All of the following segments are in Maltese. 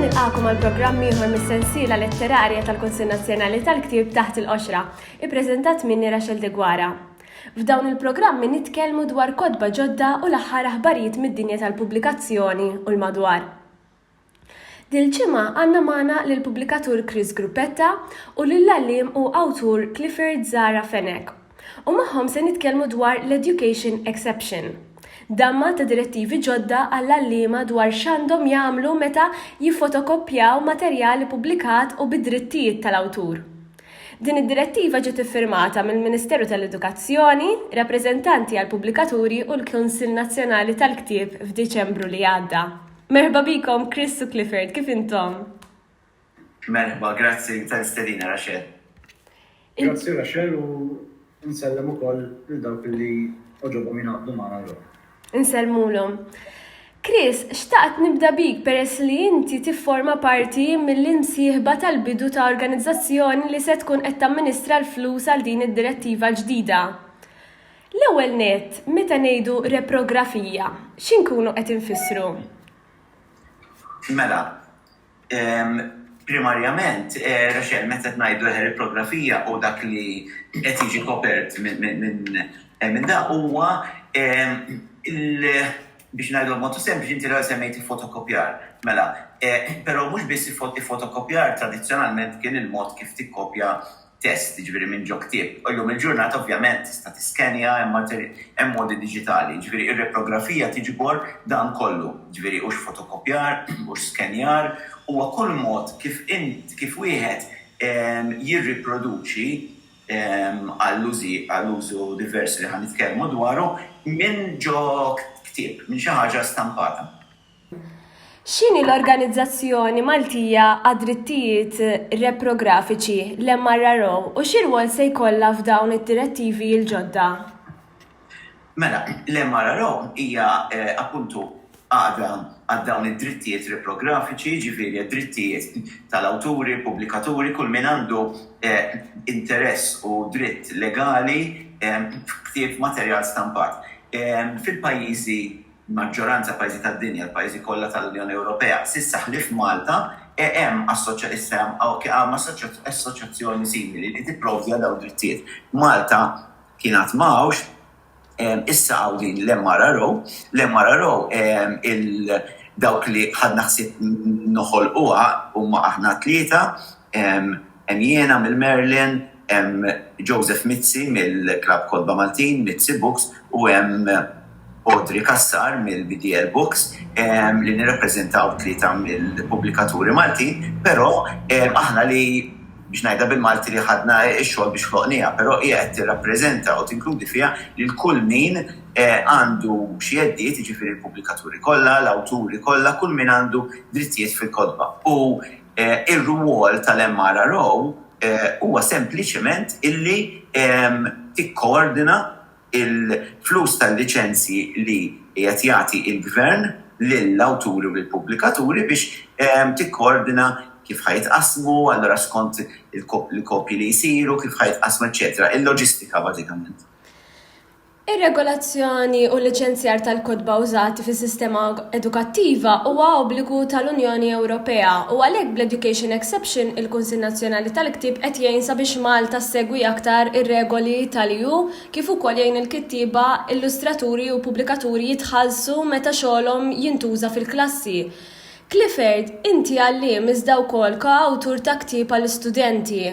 nilqakom għal programm ieħor mis-sensiela letterarja tal-Kunsill Nazzjonali tal-Ktieb taħt il-qoxra, ippreżentat minni Rachel De Gwara. F'dawn il-programmi nitkellmu dwar kotba ġodda u l-aħħar aħbarijiet mid-dinja tal-pubblikazzjoni u l-madwar. Dil-ġimgħa għandna magħna lill-pubblikatur Chris Gruppetta u lill-għalliem u awtur Clifford Zara Fenech. U magħhom se nitkellmu dwar l-Education Exception. Damma ta' direttivi ġodda għall-għalliema dwar x'għandhom jagħmlu meta jiffotokoppjaw materjali pubblikat u bid-drittijiet tal-awtur. Din id-direttiva ġiet iffirmata mill-Ministeru tal-Edukazzjoni, rappreżentanti għall-pubblikaturi u l-Kunsill Nazzjonali tal-Ktieb f'Diċembru li għadda. Merħba bikom Chris u Clifford, kif intom? Merħba, grazzi tal-istedina Rachel. Grazzi Rachel u nsellem ukoll lil dawk li oġobhom jingħaqdu magħna llum. Insellmulhom. Chris, xtaqt nibda bik peress li inti tifforma parti mill-imsieħba tal-bidu ta' organizzazzjoni li se tkun qed tamministra l-flus għal din id-direttiva ġdida. L-ewwel nett, meta ngħidu reprografija, x'inkunu qed infissru? Mela, primarjament, Rachel, meta ngħidu reprografija u dak li qed jiġi kopert minn da huwa biex ngħidu mod sempliċi inti l semmejt fotokopjar. Mela, però mhux biss fotokopjar tradizzjonalment kien il-mod kif tikkopja test, ġifieri minn ġo ktieb. Illum il-ġurnata ovvjament tista' tiskenja hemm modi diġitali, ġifieri ir-reprografija tiġbor dan kollu, ġifieri hux fotokopjar, hux skenjar, huwa kull mod kif wieħed jirriproduċi għall-użu diversi li ħan nitkellmu dwaru minn ġo ktieb, minn xi ħaġa stampata. X'inhi l-organizzazzjoni Maltija għad-drittijiet reprografiċi l-MRRO u x'irwol se jkollha f'dawn id-direttivi l-ġodda? Mela, l-MRRO hija appuntu għadha għad dawn id-drittijiet reprografiċi, ġifieri drittijiet tal-awturi, pubblikaturi, kull min għandu interess u dritt legali f'ktieb materjal stampat. Fil-pajjiżi, maġġoranza pajjiżi tad-dinja, l-pajjiżi kollha tal-Unjoni Ewropea, s'issa ħlief Malta hemm assoċjazzjoni simili li tipprovdi dawn id-drittijiet. Malta kienet m'hawnx, issa hawn din l-MRRO dawk li ħadna ħsieb noħolquha huma aħna tlieta, hemm jiena mill-Merlin, hemm Joseph Mizzi mill-Klabb Kotba Maltin, Mizzi Books, u hemm Audrey Kassar mill-BDL Books li nirrappreżentaw tlieta mill-pubblikaturi Maltin, però aħna li biex ngħidha bil-Malti li ħadna x-xogħol biex ħloqniha, però hija qed tirrappreżenta u tinkludi fiha lil kull min għandu xi għeddiet, jiġifieri l-pubblikaturi kollha, l-awturi kollha, kull min għandu drittijiet fil-kotba. U ir-rwol tal-MRRO huwa sempliċement illi tikkoordina il-flus tal-liċenzji li qed jagħti il-gvern lill-awturi u lill-pubblikaturi biex tikkoordina kif ħajtqasmu, allura skont il-kopji li jsiru, kif ħajtqasmu, eċetera. Il-loġistika bażikament. Ir-regolazzjoni u l-liċenzjar tal-kotba użati fis-sistema edukattiva huwa obbligu tal-Unjoni Ewropea u għalhekk bl-Education Exception il-Kunsill Nazzjonali tal-Ktieb qed jgħin sabiex Malta ssegwi aktar ir-regoli tal-EU kif ukoll jgħin il-kittieba, illustraturi u pubblikaturi jitħallsu meta xogħolhom jintuża fil-klassi. Clifford, inti għalliem iżda wkoll awtur ta' ktieb għall-istudenti.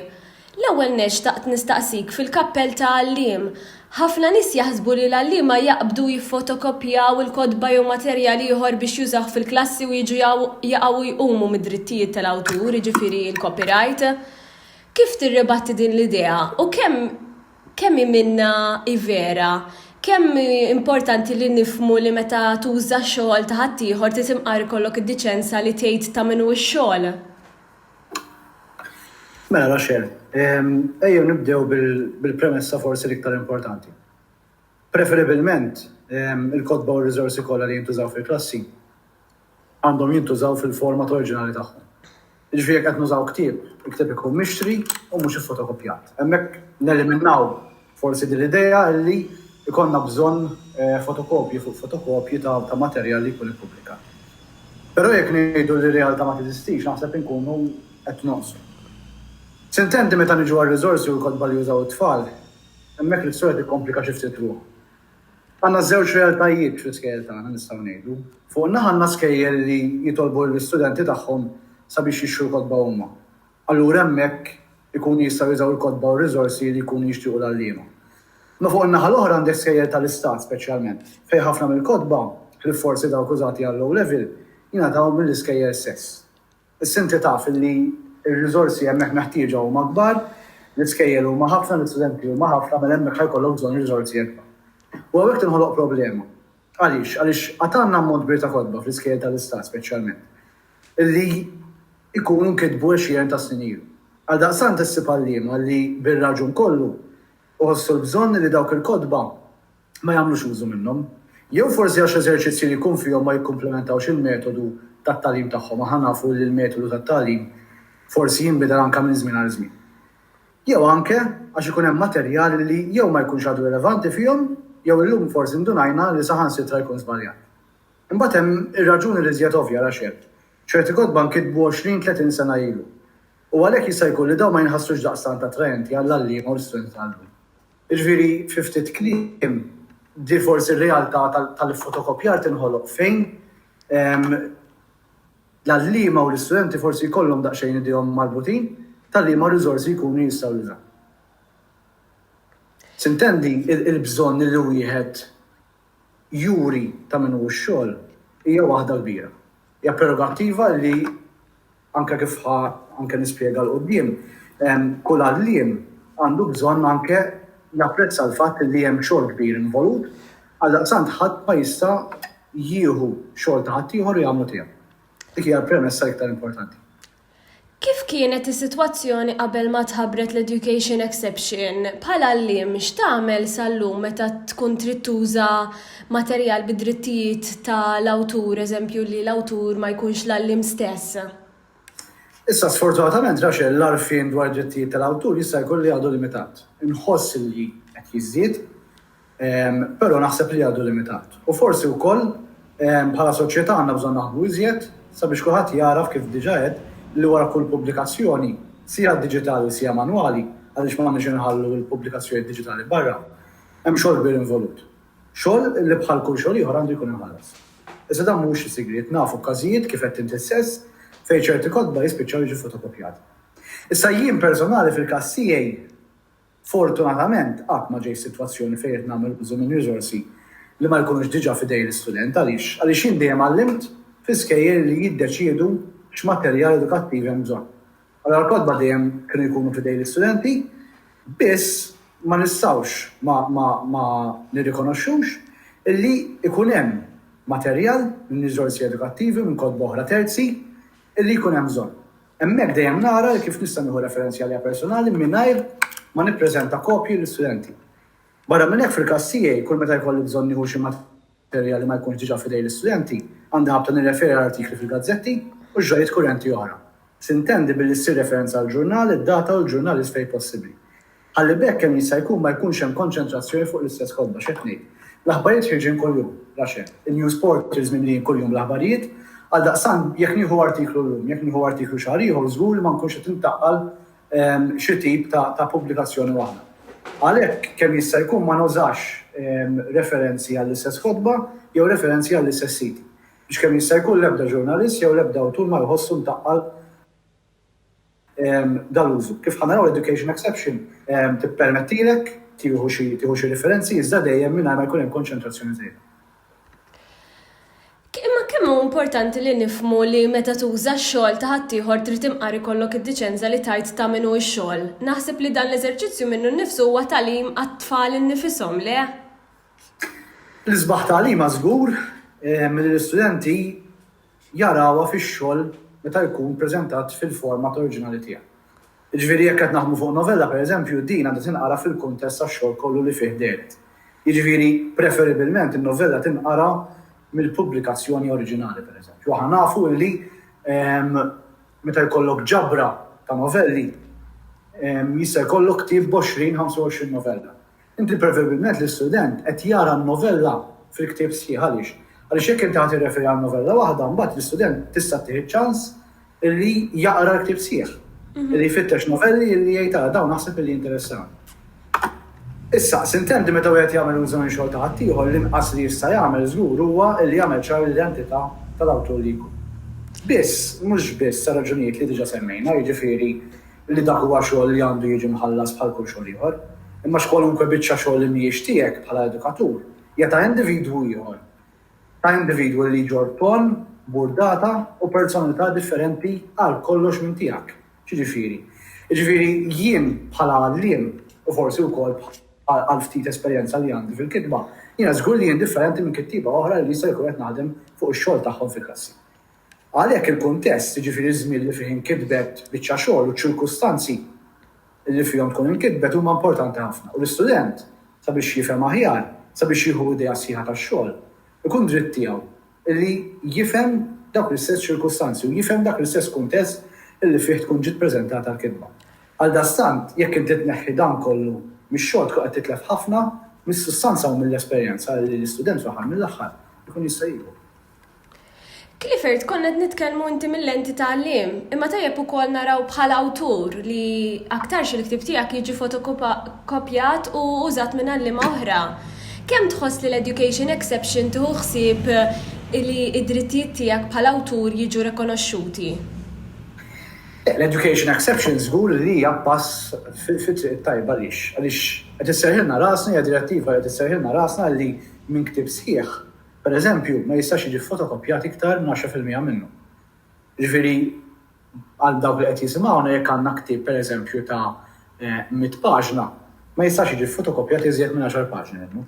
L-ewwel nixtaqt nistaqsik fil-kappell ta' għalliem. Ħafna nies jaħsbu li l-għalliema jaqbdu jiffotokopjaw il-kotba jew materjali ieħor biex jużaw fil-klassi u jiġu jaqgħu jqumu mid-drittijiet tal-awtur, jiġifieri l-copyright. Kif tirribatti din l-idea u kemm minnha vera? Kemm importanti li nifhmu li meta tuża xogħol ta' ħadd ieħor titimqar ikollok id-diċenza li tgħid ta' minhu x-xogħol? Mela Rachel, ejjew nibdew bil-premessa forsi l-iktar importanti. Preferibilment, il-kotba u r-riżorsi kollha li jintużaw fil-klassi għandhom jintużaw fil-format oriġinali tagħhom. Jiġifieri qed nużaw ktieb, il-ktieb ikun mixtri u mhux iffotokopjat. Hemmhekk neliminaw forsi din l-idea li ikonna bżonn fotokopji fuq fotokopji ta' materjal li jkun ippubblikat. Però jekk ngħidu li realtà ma teżistix, naħseb inkunu qed noqsu. Sintendi meta niġu għar-riżorsi u l-kodba li jużaw it-tfal, hemmhekk l-istorja tikkomplika xi ftit ruħ. Għandna żewġ realtajiet fl-iskejjel tagħna nistgħu ngħidu. Fuq naħa għandna skejjel li jitolbu l-istudenti tagħhom sabiex jixtru l-kodba huma. Allura hemmhekk ikun jistgħu jużaw il-kodba u r-riżorsi li jkunu jixtiequ l-għalliema. Ma fuq in-naħa l-oħra għandek skejjel tal-istat speċjalment, fejn ħafna mill-kodba li forsi dawk użati għal low level jingħataw mill-iskejjel stess. Issa inti taf li r-riżorsi hemmhekk meħtieġa huma kbar, l-iskejjel huma ħafna, l-istudenti huma ħafna, minn hemmhekk ħajkollhom bżonn riżorsi ikbar. U hawnhekk tinħoloq problema. Għaliex? Għaliex għad għandna ammont kbir ta' kodba fl-iskejjel tal-istat speċjalment, illi ikunu nkitbu 20 ta' snin ilu. Għal daqstant issib għalliema li bir-raġun kollu uħossu l-bżonn li dawk il-kodba ma jagħmlux użu minnhom. Jew forsi għax eżerċizzji li jkun fihom ma jikkumplementawx il-metodu tat-tagħlim tagħhom, aħna nafu li l-metodu tat-tagħlim forsi jinbidel anke minn żmien għal żmien. Jew anke għax ikun hemm materjali li jew ma jkunx għadu rilevanti fihom, jew illum forsi ndunajna li saħansitra jkun żbaljat. Imbagħad hemm ir-raġuni li żjed ovvja għal xert. ċerti kodba nkitbu 20-30 sena ilu. U għalhekk jista' jkun li dawn ma jinħassux daqstant attraenti għall-għalliem u l-istudenti tal-lum. Jiġifieri fi ftit kliem di forsi r-realtà tal-fotokopjar tinħoloq fejn l-għallima u l-istudenti forsi jkollhom daqsxejn idejhom marbutin tal-liema riżorsi jkunu jistgħu jużaw. Sintendi il-bżonn li wieħed juri ta' min hu x-xogħol hija waħda kbira. Hija prerogattiva li anke kif anke nispjega l-qudiem, kull għalliem għandu bżonn anke japprezza l-fatt li hemm xogħol kbir involut, għaldaqstant ħadd ma jista' jieħu xogħol ta' ħadd ieħor jagħmlu tiegħu. Dik hija l-premessa iktar importanti. Kif kienet is-sitwazzjoni qabel ma tħabbret l-education exception? Bħala għalliem x'tagħmel sal-lum meta tkun trid tuża materjal bid-drittijiet tal-awtur, eżempju li l-awtur ma jkunx l-għalliem stess? Issa sfortunatament Raxel l-arfin dwar drittijiet tal-awtur jista' jkun li għadu limitat. Inħoss li qed jiżdied, però naħseb li għadu limitat. U forsi wkoll bħala soċjetà għandna bżonn naħdmu iżjed sabiex kulħadd jaraf kif diġà qed li wara kull pubblikazzjoni, sija diġitali sija manwali, għaliex m'għandniex inħallu l-pubblikazzjoni diġitali barra, hemm xogħol kbir involut. Xogħol li bħal kull xogħol ieħor għandu jkun inħallas. Issa dan mhux sigriet, nafu każijiet kif qed inti stess fejn ċerti kodba jispiċċaw jiġu fotokopjati. Issa jien personali fil-każ tiegħi fortunatament qatt ma ġej sitwazzjoni fejn qed nagħmel użu minn riżorsi li ma jkunux diġà f'idej l-istudent għaliex jien dejjem għallimt fl-iskejjel li jiddeċiedu x'materjal edukattivi hemm bżonn. Allura l-kodba dejjem kienu jkunu f'idej l-istudenti, biss ma nistgħux ma nirrikonoxxux illi ikun hemm materjal minn riżorsi edukattivi minn kodba oħra terzi illi jkun hemm bżonn. Hemmhekk dejjem nara kif nista' nieħu referenzjali personali mingħajr ma nippreżenta kopji l-istudenti. Barra minn hekk fil-każ tiegħi kull meta jkolli bżonn nieħu xi materjali ma jkunx diġà f'idej l-istudenti, għandi ħabta nirreferi għal artikli fil-gazzetti u ġrajiet kurrenti oħra. Sintendi billi ssir referenza għal ġurnal, id-data u l-ġurnal is fejn possibbli. Ħalli bekk kemm jista' jkun ma jkunx hemm konċentrazzjoni fuq l-istess kodba x'qed ngħid. L-aħbarijiet ħirġin kuljum, Raxel. Il-news portals mimlin kuljum l-aħbarijiet, għal daqsan jekk nieħu artiklu llum, jekk nieħu artiklu xahar ieħor żgur li ma nkunx qed intaqqal xi tip ta' pubblikazzjoni waħda. Għalhekk kemm jista' jkun ma nużax referenzi għall-istess kodba jew referenzi għall-istess siti. Biex kemm jista' jkun l-ebda ġurnalist jew l-ebda awtur ma jħossu ntaqqal dal-użu. Kif ħanaraw l-education exception tippermettilek tieħu xi referenzi iżda dejjem mingħajr ma jkun hemm konċentrazzjoni żejda. Imma kemm hu importanti li nifhmu li meta tuża x-xogħol ta' ħadd ieħor trid imqari kollok id-diċenza li tajt ta' min hu x-xogħol. Naħseb li dan l-eżerċizzju minnu nnifsu huwa tagħlim għat-tfal innifishom le? L-isbaħ tagħlima żgur mill-istudenti jarawha fix-xogħol meta jkun preżentat fil-format oriġinali tiegħu. Jiġifieri jekk qed naħdmu fuq novella pereżempju din għandha tinqara fil-kuntest tax-xogħol kollu li fih deret. Jiġifieri preferibilment in-novella tinqara mill-pubblikazzjoni oriġinali pereżempju. Aħna nafu li meta jkollok ġabra ta' novelli jista' jkollok ktieb b'20-25 novella. Inti preferibilment l-istudent qed jara n-novella fil-ktieb sħiħ għaliex Għaliex jekk inti ħadd irreferi għal novella waħda, mbagħad l-istudent tista' tieħed ċans illi jaqra l-ktieb sieħ. Illi jfittex novelli illi jgħid dawn naħseb illi interessani. Issa, sintendi meta wieħed jagħmel użu minn xogħol ta' ħadd ieħor l-inqas li jista' jagħmel żgur huwa li jagħmel ċar l-identità tal-awtur li jkun. Biss, mhux biss sa raġunijiet li diġà semmejna, jiġifieri li dak huwa xogħol li għandu jiġi mħallas bħal kull xogħol ieħor, imma x'kwalunkwe biċċa xogħol li mhijiex tiegħek bħala edukatur, hija ta' individwu ieħor. Ta' individwu li ġorton, burdata u personalità differenti għal kollox minn tiegħek. Ġifieri. Jiġifieri jien bħala għalliem u forsi wkoll għal ftit esperjenza li għandi fil-kitba, jiena żgur li jien differenti minn kittiba oħra li jista' jkun qed naħdem fuq ix-xogħol tagħhom fil-klassi. Għalhekk il-kuntest, jiġifieri żmien li fih inkitbet biċċa xogħol u ċirkustanzi li fihom tkun inkitbet huma importanti ħafna. U l-istudent sabiex jifhem aħjar, sabiex jieħu idea sieħa tax-xogħol, ikun dritt tiegħu illi jifhem dak l-istess ċirkustanzi u jifhem dak l-istess kuntest illi fih tkun ġiet preżentata l-kitba. Għal dastant, jekk inti tneħħi dan kollu mix-xogħol tkun qed titlef ħafna mis-sustanza u mill-esperjenza li l-istudent fl-aħħar mill-aħħar ikun jista' jieħu. Clifford, konna nitkellmu inti mill-lenti tal-lim, imma tajjeb ukoll naraw bħala awtur li aktarx il-ktieb tiegħek jiġi fotokopjat u użat minn għallima oħra. Kemm tħoss li l-education exception tieħu ħsieb li id-drittijiet tiegħek bħala awtur jiġu rikonoxxuti? L-education exception żgur li hija pass fit-triq tajba għaliex qed isserħilna rasna hija direttiva qed isserħilna rasna li minn ktieb sħiħ, pereżempju, ma jistax jiġi fotokopjat iktar minn 10% minnu. Ġifieri għal dawk li qed jisimgħuna jekk għandna ktieb pereżempju ta' 100 paġna, ma jistax jiġi fotokopjat iżjed minn 10 paġni minnu.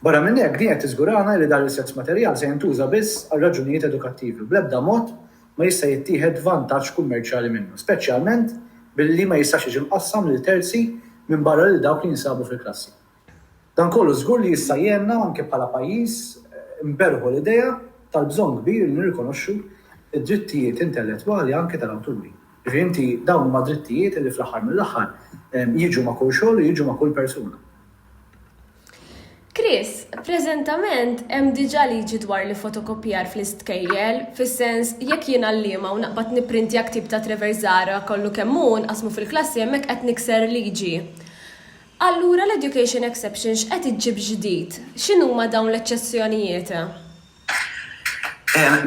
Barra minn hekk din qed tiżgurana li dan l-istess materjal se jintuża biss għal raġunijiet edukattivi bl-ebda mod ma jista' jittieħed vantaġġ kummerċjali minnu, speċjalment billi ma jistax jiġi mqassam lil terzi minn barra li dawk li jinsabu fil-klassi. Dan kollu żgur li jista' jgħinna anke bħala pajjiż imberħu l-idea tal-bżonn kbir li nirrikonoxxu id-drittijiet intellettwali anke tal-awturi. Ġifieri inti dawn huma drittijiet li fl-aħħar mill-aħħar jiġu ma' kull xogħol u jiġu ma' kull persuna. Chris, preżentament hemm diġà liġi dwar li fotokopjar fl-istkejjel, fis-sens jekk jien għalliema u naqbad nipprintja ktieb ta' Treverzara kollu kemm hu nqasmu fil-klassi hemmhekk qed nikser liġi. Allura l-education exception x'qed iġġib ġdid? X'inhuma dawn l-eċċezzjonijiet?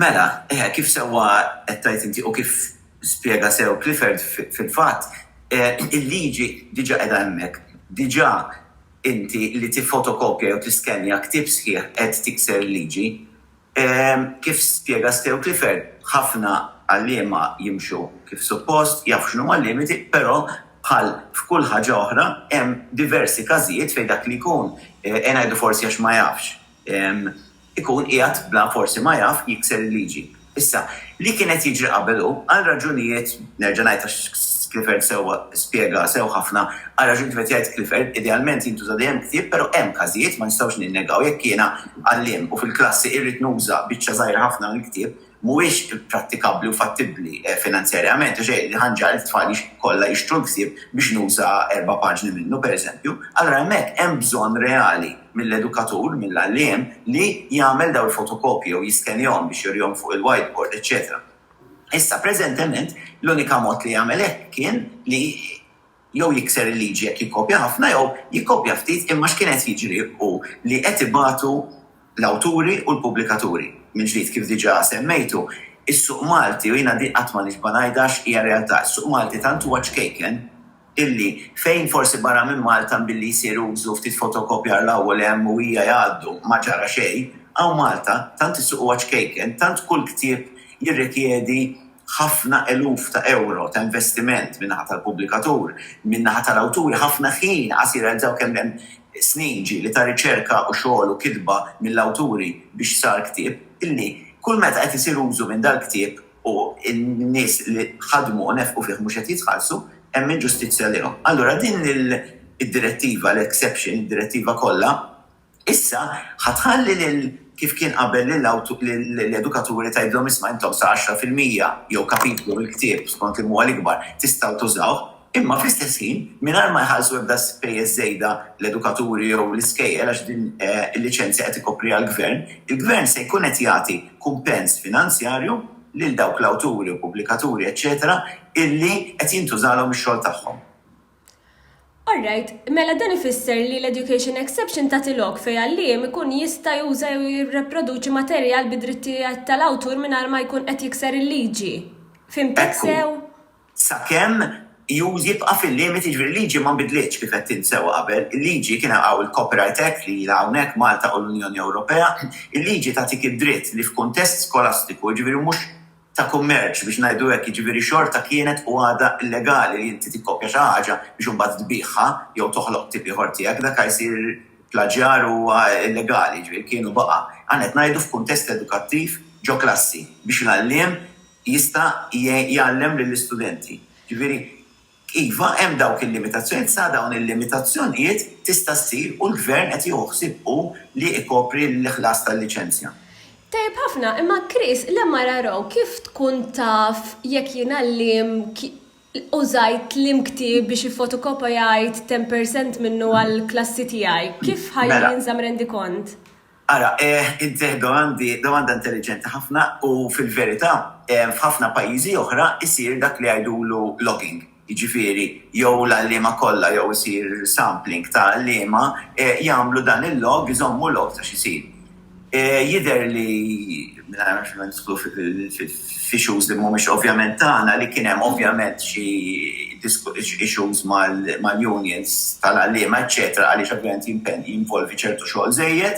Mela, kif sewwa qed tgħid inti u kif spjega sew Clifford fil-fatt, il-liġi diġà qiegħda hemmhekk. Diġà inti li tifotokopja jew tiskenja ktieb sħiħ qed tikser il-liġi. Kif spjega sew Clifford, ħafna għalliema jimxu kif suppost, jafu x'huma l-limiti, però bħal f'kull ħaġa oħra hemm diversi każijiet fejn dak li jkun ngħidu forsi għax ma jafx. Ikun qiegħed bla forsi ma jaf jikser il-liġi. Issa, li kienet jiġri qabel hu għal raġunijiet nerġa' ngħid għax Clifford sewwa spjega sew ħafna għal raġunijiet qed jgħid Clifford idealment jintuża dejjem ktieb, però hemm każijiet ma nistgħux ninnegaw jekk jiena għalliem u fil-klassi irrid nuża biċċa żgħira ħafna mill-ktieb mhuwiex prattikabbli u fattibbli finanzjarjament, xejn li ħanġar it-tfal kollha jixtru l-ktieb biex nuża 4 paġni minnu pereżempju, allura hemmhekk hemm bżonn reali mill-edukatur, mill-għalliem li jagħmel dawn il-fotokopji u jiskenjahom biex jurihom fuq il-whiteboard, etc. Issa preżentement l-unika mod li jagħmel hekk kien li jew jikser il-liġi jekk jikkopja ħafna jew jikkopja ftit imma x'kienet jiġri hu li qed ibagħtu l-awturi u l-pubblikaturi. Minn ġdid kif diġà semmejtu, is-suq Malti u jiena din qatt ma nixba ngħidhax hija realtà. Is-suq Malti tant huwa ċkejken illi fejn forsi barra minn Malta billi jsiru użu ftit fotokopjar l-ewwel hemm u hija jgħaddu ma ġara xejn, hawn Malta tant is-suq huwa ċkejken, tant kull ktieb jirrikjedi ħafna eluf ta' euro ta' investiment min-naħa tal-pubblikatur, min-naħa tal-awturi, ħafna ħin qasir għal kemm hemm snin ġieli ta' riċerka u xogħol u kitba mill-awturi biex sar ktieb, illi kull meta qed isir użu minn dal-ktieb u n-nies li ħadmu u nefqu fih mhux qed jitħallsu, hemm inġustizzja lihom. Allura din id-direttiva, l-exception, id-direttiva kollha, issa ħatħalli lil kif kien qabel l-edukaturi tgħidlhom isma' intom sa 10% jew kapitlu mill-ktieb skont li huwa l-ikbar tistgħu tużawh, imma fl-istess ħin mingħajr ma jħallsu ebda spejjeż żejda l-edukaturi jew l-iskejjel għax din il-liċenzja qed ikopri għall-gvern, il-gvern se jkun qed jagħti kumpens finanzjarju lil dawk l-awturi u pubblikaturi, eċetera, illi qed jintużalhom ix-xogħol tagħhom. Alright, mela dan ifisser li l-education exception ta' tilok fej għalliem ikun jista' juża jew jirreproduċi materjal bid-drittijiet tal-awtur mingħajr ma jkun qed jikser il-liġi. Fimtek sew? Sakemm jibqa' fil-limit, jiġifieri liġi ma nbidlitx kif qed tinsew qabel. Il-liġi kien hawn il-Copyright Act li hawnhekk Malta u l-Unjoni Ewropea, il-liġi tagħtik id-dritt li f'kuntest skolastiku, jiġifieri mhux ta' kummerċ biex ngħidu hekk, jiġifieri xorta kienet u għadha illegali li inti tikkopja xi ħaġa biex imbagħad tbiħħa jew toħloq tip ieħor tiegħek, dak jsir plaġjar huwa illegali, jiġifieri kienu baqa'. Għanet ngħidu f'kuntest edukattiv ġo klassi biex l-għalliem jista' jgħallem lill-istudenti. Ġifieri iva hemm dawk il-limitazzjonijiet, sa dawn il-limitazzjonijiet tista' ssir u l-gvern qed jieħu li ikopri l-ħlas tal-liċenzja. Tajb ħafna, imma Chris, lemma raraw kif tkun taf jekk jien għalliem użajt l-imktib biex ifotokopjajt 10% minnu għall-klassi tiegħi, kif ħajja jinżamm rendi kont? Ara, inti domanda intelligenti ħafna u fil-verità f'ħafna pajjiżi oħra isir dak li jgħidulu logging. Jiġifieri jew l-għalliema kollha jew isir sampling ta' għalliema jagħmlu dan il-log, jżommu log ta' x'isir. Jidher li nidħlu fi issues li mhumiex ovvjament tagħna li kien hemm ovvjament xi issues mal-unions tal-għalliema, eċċetera, għaliex ovvjament jinvolvi ċertu xogħol żejjed.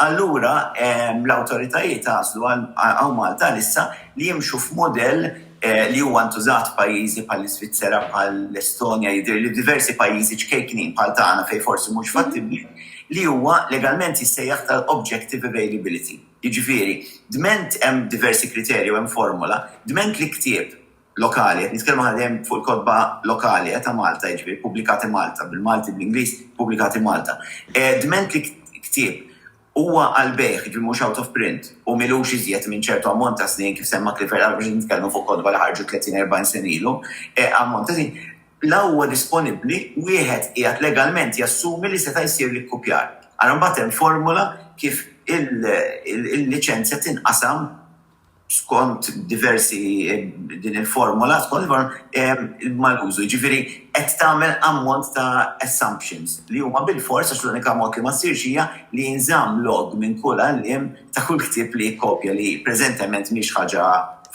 Allura l-awtoritajiet għaslu għaw Malta issa li jimxu f'modell li huwa ntużat pajjiżi bħall-Iżvizzera, bħall-Estonja, jidher li diversi pajjiżi ċkejknin bħal tagħna fejn forsi mhux fattibbli, li huwa legalment jissejjaħ tal-objective availability. Jiġifieri, dment hemm diversi kriterji u hemm formula, dment li ktieb lokali, nitkellmu ħadem fuq il-kodba lokali ta' Malta, jiġifieri pubblikati Malta, bil-Malti bl-Ingliż pubblikati Malta. Dment li ktieb huwa għal-bejħ, ġi mhux out of print, u milux iżjed minn ċertu ammont ta' snin kif semma Clifford biex nitkellmu fuq kodba li ħarġu 30-40 sen ilu, ammont ta' snin, la huwa disponibbli wieħed qiegħed legalment jassumi li seta' jsir li kkupjar. Ara mbagħad hemm formula kif il-liċenzja tinqasam skont diversi din il-formula, skont mal-użu. Ġifieri qed tagħmel ammont ta' assumptions li huma bil-fors għax l-unika mod li ma ssirx hija li jinżamm log minn kull għalliem ta' kull ktieb li jikkopja li preżentament mhix ħaġa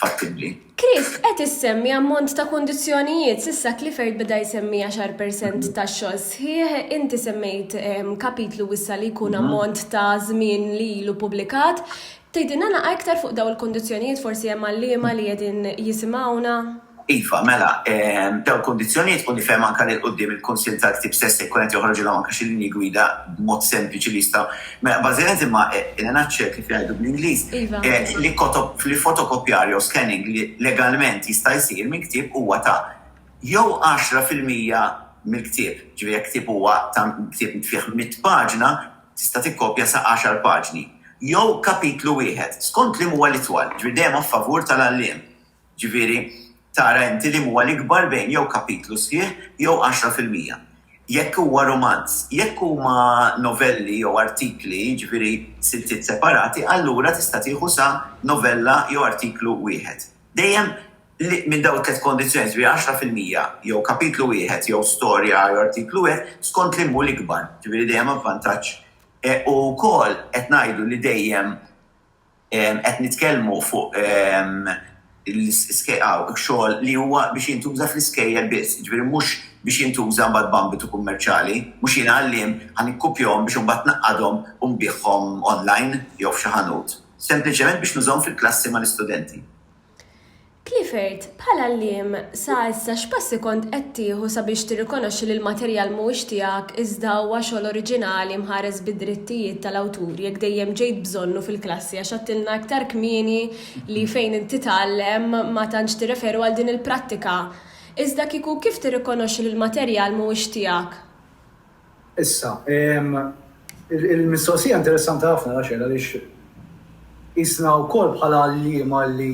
fattibbli. Chris, qed issemmi ammont ta' kundizzjonijiet, s'issa Clifford beda jsemmi 10% tax-xogħol sħiħ, inti semmejt kapitlu issa li jkun ammont ta' żmien li ilu pubblikat. Tgħidilna naqra iktar fuq dawn il-kundizzjonijiet forsi hemm għalliema li qegħdin jisimgħuna? Iva, mela, dawn il-kundizzjonijiet u nifhem anke lil quddiem il-Kunsill tal-Ktib stess jkun qed joħorġilhom anke xi linji gwida b'mod sempliċi li jistgħu. Mela bażikament imma in-naċċer kif jgħidu bl-Ingliż li fotokopjar jew scanning li legalment jista' jsir minn ktieb huwa ta' jew 10% mill-ktieb, ġifieri jekk ktieb huwa ta' ktieb fih 100 paġna tista' tikkopja sa 10 paġni. Jew kapitlu wieħed, skont li huwa l-itwal, ġifieri dejjem a favur tal-għalliem. Ġifieri tara inti li huwa l-ikbar bejn jew kapitlu sħiħ jew 10%. Jekk huwa romanz, jekk huma novelli jew artikli, ġifieri siltiet separati, allura tista' tieħu sa novella jew artiklu wieħed. Dejjem minn dawn tliet kondizzjoni, ġifieri 10% jew kapitlu wieħed jew storja jew artiklu wieħed skont li hu l-ikbar, ġifieri dejjem avvantaġġ. U wkoll qed ngħidu li dejjem qed nitkellmu fuq xogħol li huwa biex jintuża fl-iskejjel biss, ġifieri mhux biex jintuża mbagħad b'ambitu kummerċjali, mhux jien għalliem ħanikkupjahom biex imbagħad naqqadhom u nbigħhom online jew f'xi ħanut. Sempliċement biex nużhom fil-klassi mal-istudenti. Clifford, bħala għalliem sa issa x'passi kont qed tieħu sabiex tirrikonoxxi li l-materjal mhuwiex tiegħek iżda huwa xogħol oriġinali mħares bid-drittijiet tal-awtur jekk dejjem ġejt bżonnu fil-klassi għax għattilna aktar kmieni li fejn inti titgħallem ma tantx tirreferu għal din il-prattika. Iżda kieku kif tirrikonoxxi li l-materjal mhuwiex tiegħek? Issa, il-mistoqsija interessanti ħafna għaliex isna wkoll bħala għalliema li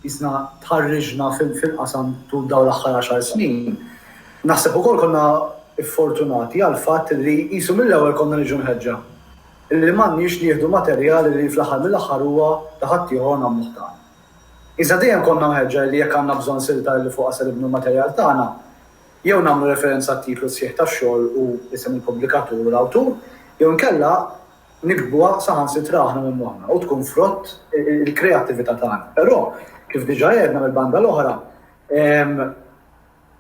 jisna tħarriġna fil-qasam tul daw l-aħħar 10 snin. Naħseb ukoll konna fortunati għal fatt li qisu mill-ewwel konna niġu nħeġġa. Illi m'għandniex nieħdu materjali li fl-aħħar mill-aħħar huwa ta' ħadd ieħor nagħmluh tagħna. Iżda dejjem konna mħeġġa li jekk għandna bżonn silta li fuqha se nibnu materjal tagħna, jew nagħmlu referenza għat-titlu sħiħ tax-xogħol u isem il-pubblikatur u l-awtur, jew nkella nikbuha saħansitra aħna minn moħħna u tkun frott il-kreattività tagħna. Però kif diġà għedna mill-banda l-oħra,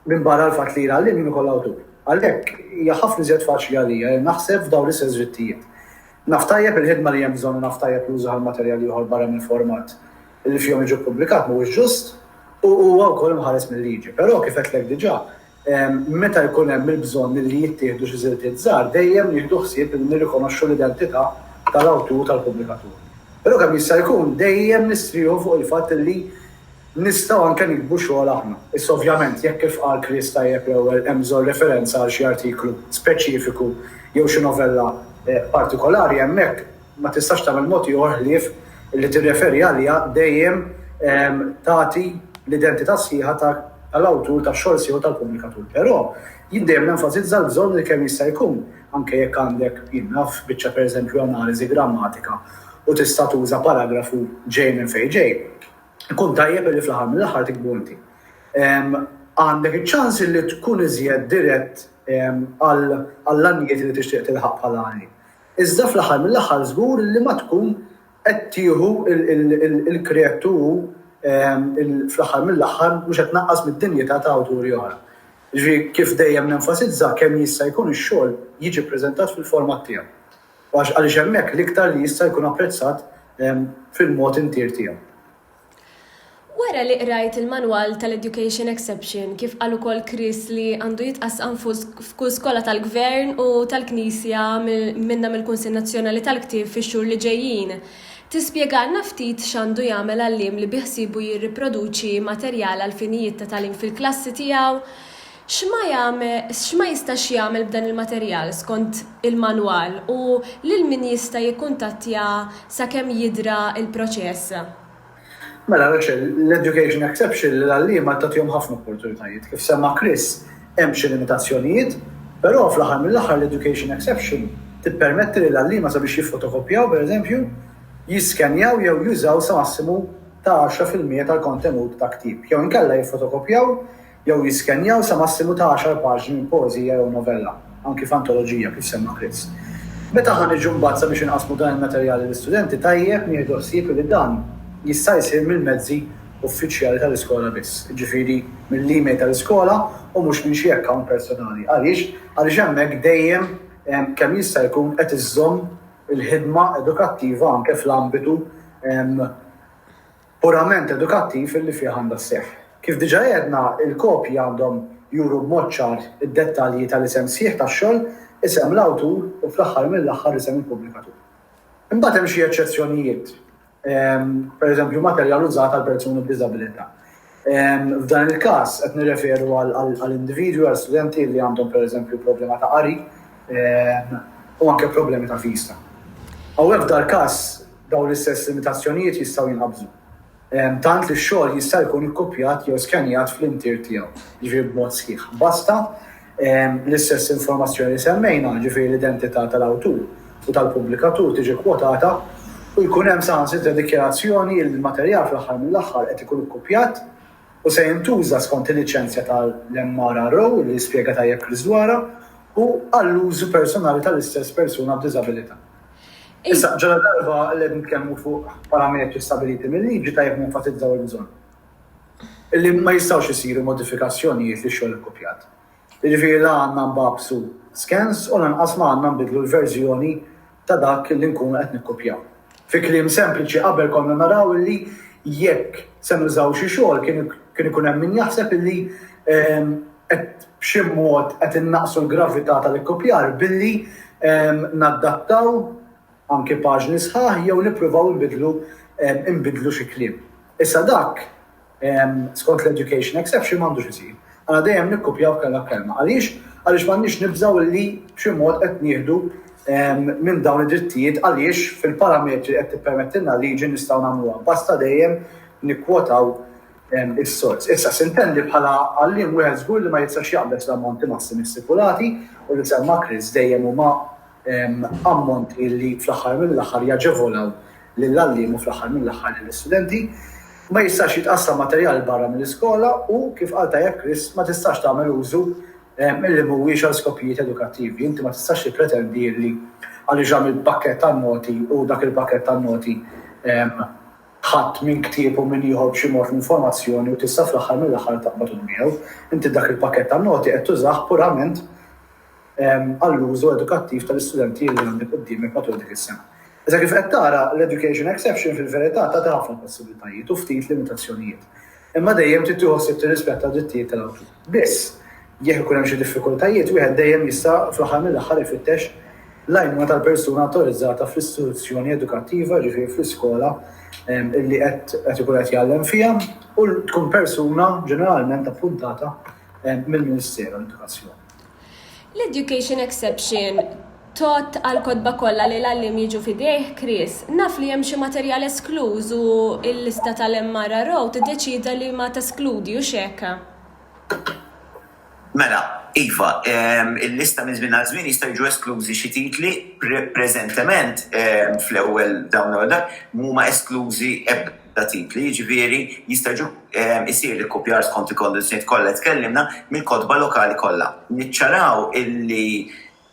minn barra l-fatt li jralli min ukoll awtur. Għalhekk hija ħafna iżjed faċli għalija naħseb f'dawn l-istess drittijiet. Naftajjeb il-ħidma li hemm bżonn naftajjeb l-uża materjali ieħor barra mill-format li fihom jiġu ppubblikat mhuwiex ġust u huwa wkoll imħares mill-liġi. Però kif qedlek diġà, meta jkun hemm il-bżonn li jittieħdu xi żiltiet żgħar, dejjem jieħdu ħsieb li nirrikonoxxu l-identità tal-awtur tal-pubblikatur. Però kemm jista' jkun dejjem nistrieħu fuq il-fatt li nistgħu anke nikbu xogħol aħna. Issa ovvjament jekk kif qal Chris tajjeb jew hemm bżonn referenza għal xi artiklu speċifiku jew xi novella partikolari hemmhekk ma tistax tagħmel mod ieħor ħlief li tirreferi għaliha dejjem tagħti l-identità sħiħa tal-awtur tax-xogħol sieħu tal-pubblikatur. Però jien dejjem nenfasizza l-bżonn li kemm jista' jkun anke jekk għandek naf biċċa pereżempju analiżi grammatika u tista' tuża paragrafu ġej minn fejn ġej. Kun tajjeb li fl-aħħar mill-aħħar tikbu inti. Għandek iċ-ċans li tkun iżjed dirett għall-annijiet li tixtieq tilħaq bħala għani. Iżda fl-aħħar mill-aħħar żgur li ma tkun qed tieħu il-kreatur fl-aħħar mill-aħħar mhux qed tnaqqas mid-dinjità ta' awturi oħra. Ġifieri kif dejjem nenfasizza kemm jista' jkun ix-xogħol jiġi ppreżentat fil-format tiegħu. Għaliex hemmhekk l-iktar li jista' jkun apprezzat fil-mod intier tiegħu. Wara li qrajt il-manwal tal-Education Exception kif qal ukoll Chris li għandu jitqassam f'kull skola tal-Gvern u tal-Knisja minna mill-Kunsill Nazzjonali tal-Ktieb fix-xhur li ġejjin. Tispjegalna ftit x'għandu jagħmel għalliem li biħsibu jirriproduċi materjal għal finijiet ta' tagħlim fil-klassi tiegħu, x'ma jistax jagħmel b'dan il-materjal skont il-manwal u lil min jista' jikkuntattja sakemm jidra il-proċess. Mela, l-Education Exception l-għallima tagħtihom ħafna opportunitajiet. Kif semma Chris, hemm xi limitazzjonijiet, però fl-aħħar mill-aħħar l-Education Exception tippermetti li l-għallima sabiex jiffotokopjaw pereżempju, jiskenjaw jew jużaw sa massimu ta' 10% tal-kontenut ta' ktib. Jew inkella jiffotokopjaw jew jiskenjaw sa massimu ta' 10 paġni minn poeżija jew novella, anki f'antoloġija kif semma Chris. Meta ħan niġu mbagħad sabiex inqasmu dan il-materjali l-istudenti tajjeb nieħdu ħsieb li dan jista' jsir mill-mezzi uffiċjali tal-iskola biss, ġifieri mill-email tal-iskola u mhux minn xi account personali. Għaliex hemmhekk dejjem kemm jista' jkun qed iżżomm il-ħidma edukattiva anke fl-ambitu purament edukattiv illi fih għandha sseħħ. Kif diġà għedna il-kopji għandhom juru b'mod ċar id-dettalji tal-isem sħiħ tax-xogħol, isem l-awtur u fl-aħħar mill-aħħar isem il-pubblikatur. Imbagħad hemm xi eċċezzjonijiet. Per eżempju, materjal użat għal persuni b'diżabilità. F'dan il-każ qed nirreferu għall-individwi, għal studenti li għandhom per eżempju problema ta' qari u anke problemi ta' vista. Hawnhekk f'dal każ dawn l-istess limitazzjonijiet jistgħu jinqabżu. Tant li x-xogħol jista' jkun ikkopjat jew skenjat fl-intir tiegħu, ġifieri b'mod sħiħ. Basta l-istess informazzjoni li semmejna, ġifieri l-identità tal-awtur u tal-pubblikatur tiġi kwotata u jkun hemm saħansitra dikjarazzjoni li l-materjal fl-aħħar mill-aħħar qed ikun ikkopjat u se jintuża skont il-liċenzja tal-MRRO li jispjega tajjeb Chris dwarha u għall-użu personali tal-istess persuna b'diżabilità. Issa ġara darba li nitkellmu fuq parametri stabiliti mill-liġi tajjeb nenfatizzaw il-bżonn. Illi ma jistgħux isiru modifikazzjonijiet li xogħol ikkopjat. Jiġifieri la għandna nbabsu scans u lanqas ma għandna nbidlu l-verżjoni ta' dak li nkunu qed nikkopjaw. Fi kliem sempliċi qabel konna naraw li jekk se nużaw xi xogħol kien ikun hemm min jaħseb illi qed b'xi mod qed innaqsu l-gravità tal-ikkopjar billi naddattaw anke paġni sħaħ jew nippruvaw inbidlu xi kliem. Issa dak skont l-Education Exception m'għandux isir. Għana dejjem nikkopjaw kellha kelma. Għaliex m'għandniex nibżgħu li b'xi mod qed nieħdu minn dawn id-drittijiet għaliex fil-parametri qed tippermettilna liġi nistgħu nagħmluha. Basta dejjem nikkwotaw is-sors. Issa sintendi bħala għallim wieħed żgur li ma jistax jaqbes l-ammonti massimi stipulati u li semma Chris dejjem huma ammonti li fl-aħħar mill-aħħar jaġevolaw lill-għallim u fl-aħħar mill-aħħar lill-istudenti. Ma jistax jitqassam materjal barra mill-iskola u kif qal tajjeb Chris ma tistax tagħmel użu milli mhuwiex għal skopijiet edukattivi. Inti ma tistax tippretendi li għaliex għamil pakket tan-noti u dak il-pakket tan-noti ħadd minn ktieb u minn ieħor b'xi mod informazzjoni u tista' fl-aħħar mill-aħħar taqbad miegħu. Inti dak il-pakket tan-noti qed tużah purament għall-użu edukattiv tal-istudenti li għandek qudiemek matul dik is-sena. Iżda kif qed tara l-education exception fil-verità tagħti ħafna possibbiltajiet u ftit limitazzjonijiet. Imma dejjem trid tieħossib tirrispetta d-drittijiet tal-awtur. Biss, jekk ikun hemm xi diffikultajiet, wieħed dejjem jista' fl-aħħar mill-aħħar ifittex l-għajnuna tal-persuna autorizzata fl-istituzzjoni edukattiva, ġifieri fl-iskola illi qed ikun qed jgħallem fiha u tkun persuna ġeneralment appuntata mill-Ministeru tal-Edukazzjoni. L-education exception tot għal-kodba kollha li l-għallim jiġu fidejh, Chris, naf li hemm xi materjal eskluż u l-lista tal-MRRO tiddeċida li ma teskludi u xekka. Mela, Iva, il-lista minn żmien għal żmien jista' jiġu esklużi xi titli preżentement fl-ewwel dawn huma esklużi ebda titli, jiġifieri jista' jiġu isir il-kopjar skont il-kondizzjonijiet kollha tkellimna mill-kodba lokali kollha. Niċċaraw illi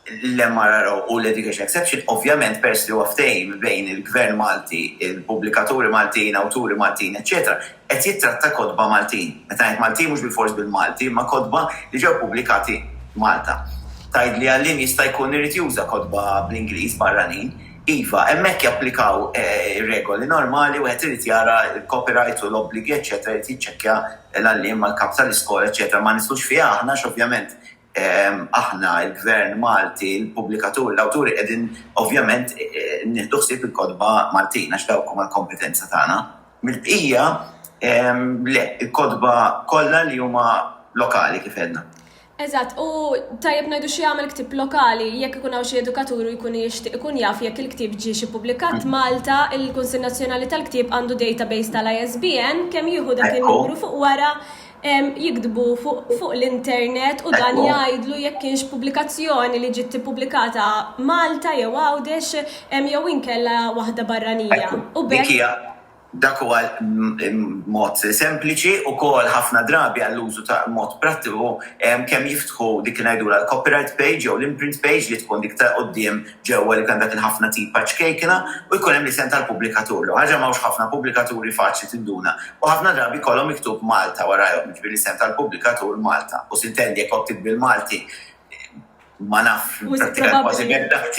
l-MRRO u l-Education Exception ovvjament pers li ftehim bejn il-Gvern Malti, il-Pubblikaturi Maltin, Awturi Maltin, eċetera, qed jittratta kodba Maltin. Meta ngħid Maltin mhux bil-fors bil-Malti, ma kodba li ġew pubblikati Malta. Tgħid li għallim jista' jkun irid juża kodba bl-Ingliż barranin, iva, hemmhekk japplikaw regoli normali u qed irid jara l-copyright u l-obbligi, eċetera, irid jiċċekkja l-għallim mal-kap tal-iskola, eċetera, ma nislux fiha aħna ovvjament aħna, il-Gvern Malti, il-Pubblikaturi, l-Awturi qegħdin ovvjament nieħdu ħsieb il-kodba Maltin għax dawk huma l-kompetenza tagħna. Mill-bqija le, il-kodba kollha li huma lokali kif għedna. Eżatt, u tajjeb ngħidu xi jagħmel ktib lokali, jekk ikun hawn xi edukaturu jkun jixtieq ikun jaf jekk il-ktieb ġie xi pubblikat Malta, il-Kunsill Nazzjonali tal-Ktieb għandu database tal-ISBN kemm jieħu dak il-numru fuq wara jikdbu fuq l-internet u dan jgħidlu jekk kienx pubblikazzjoni li ġiet pubblikata Malta jew Għawdex jew inkella waħda barranija. U dak huwa mod sempliċi u kol ħafna drabi għall-użu ta' mod prattiku kemm jiftħu dik ngħidula l-copyright page jew l-imprint page li tkun dik ta' quddiem ġewwa li kan dak il-ħafna tipa ċkejkna u jkun hemm l-isem tal-pubblikatur. Ħaġa m'hawnx ħafna pubblikaturi faċli tinduna. U ħafna drabi kollhom miktub Malta warahom ġifieri l-isem tal-pubblikatur Malta. U sintendi jekk oktib bil-Malti ma naf prattika kważi dak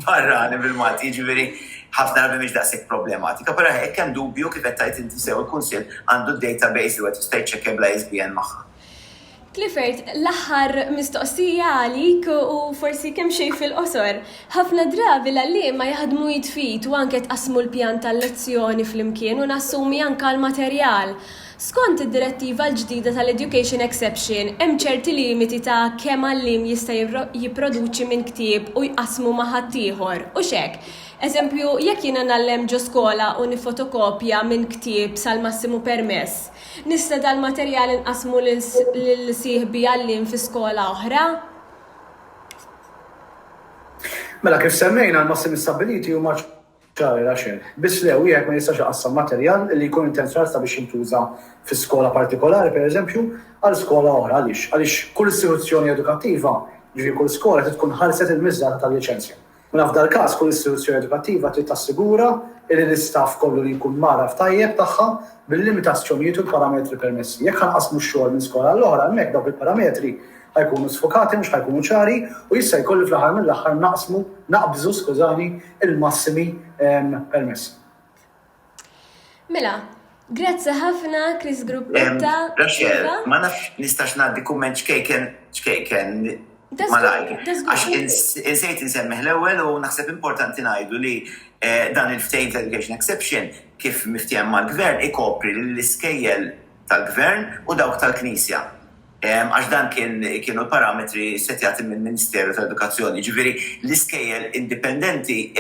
barrani bil-Malti, ġifieri ħafna drabi mhix daqshekk problematika, però hekk hemm dubju kif qed tgħid inti sew il-Kunsill għandu database li qed jista' jċekkja bl-ISBN magħha. Clifford, l-aħħar mistoqsija għalik u forsi kemm xejn fil-qosor. Ħafna drabi l-għalliem ma jaħdmu jitfit u anke tqasmu l-pjan tal-lezzjoni flimkien u nassumi anke l-materjal. Skont id-direttiva l-ġdida tal-Education Exception, hemm ċerti limiti ta' kemm għalliem jista' jipproduċi minn ktieb u jqasmu ma' ħaddieħor. U x'hekk. Eżempju, jekk jiena nagħllem ġo skola u nifotokopja minn ktieb sal-massimu permess, nista' dal-materjal inqasmu lil sieħbi għalliem fi skola oħra? Mela kif semmejna l-massimi stabiliti huma ċari raxel. Biss le wieħed ma jistax iqassam materjal li jkun intenzjonat biex jintuża fi skola partikolari, pereżempju, għal skola oħra għaliex kull istituzzjoni edukattiva, ġifieri kull skola trid tkun ħarset il-miżżar tal-liċenzja. U f'dal każ kull istituzzjoni edukattiva trid tassigura li l-istaff kollu li jkun maraf tajjeb tagħha bil-limitazzjonijiet u l-parametri permessi. Jekk ħanqasmu x-xogħol minn skola l-oħra, hemmhekk dawk il-parametri ħajkunu sfokati mhux ħajkunu ċari u jista' jkollu fl-aħħar mill-aħħar naqbżu il-massimi permessi. Mela, grazzi ħafna Chris Gruppetta. Rachel, ma nafx nistax ngħaddi kumment xkejken malajk. Għax insejt insemmiħ l-ewwel u naħseb importanti ngħidu li dan il-ftehim tal-Education Exception kif miftiem mal-Gvern ikopri l-iskejjel tal-Gvern u dawk tal-Knisja. Għax dan kienu parametri setjati mill-Ministeru tal-Edukazzjoni. Ġifieri l-iskejjel indipendenti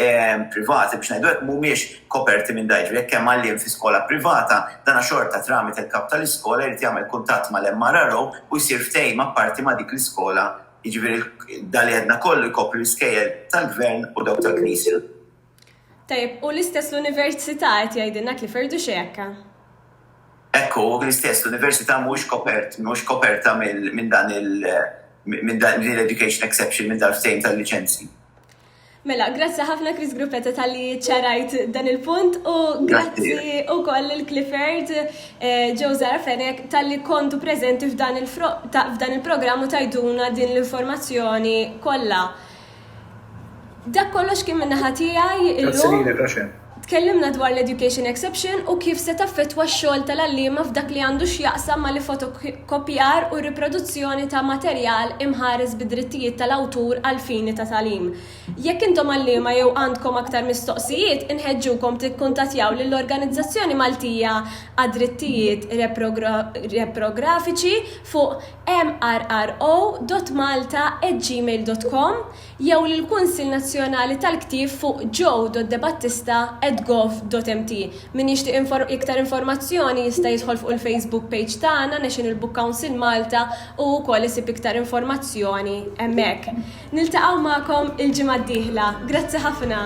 privati biex ngħidu hekk mhumiex koperti minn dan. Jekk hemm għalliem fi skola privata, dan xorta tramit il-kap tal-iskola jrid jagħmel kuntatt mal-MRRO u jsir ftehim apparti ma' dik l-iskola. Jiġifieri dali għedna kollu jkopri l-iskejjel tal-Gvern u dawk tal-Knisja. Tajjeb, u l-istess l-Università qed jgħidilna li ferdu xekka. Ekku, l-istess l-Università mhux koperta minn dan l-Education Exception, minn dal-ftehim tal-liċenzji. Mela, grazzi ħafna Chris Gruppetta tal-li ċarajt dan il-punt u grazzi u koll il-Clifford Joe Zarafenek tal-li kontu prezenti f'dan il-programmu tajduna din l-informazzjoni kollha. Dak kollox kien minna ħatijaj Grazie. Tkellimna dwar l-Education Exception u kif se taffettwa x-xogħol tal-allima f'dak li għandu x'jaqsam ma' li fotokopjar u riproduzzjoni ta' materjal imħares bid-drittijiet tal-awtur għal fini ta' tagħlim. Jekk intom allima jew għandkom aktar mistoqsijiet, inħeġġukom tikkuntattjaw lill-Organizzazzjoni Maltija għad-drittijiet reprografiċi fuq mrro.malta@gmail.com jew lill-Kunsill Nazzjonali tal-Ktieb fuq joe.debattista@gov.mt. Min jixtieq iktar informazzjoni jista' jidħol fuq il-Facebook page tagħna National Book Council Malta u wkoll isib iktar informazzjoni hemmhekk. Niltaqgħu magħkom il-ġimgħa d-dieħla. Grazzi ħafna.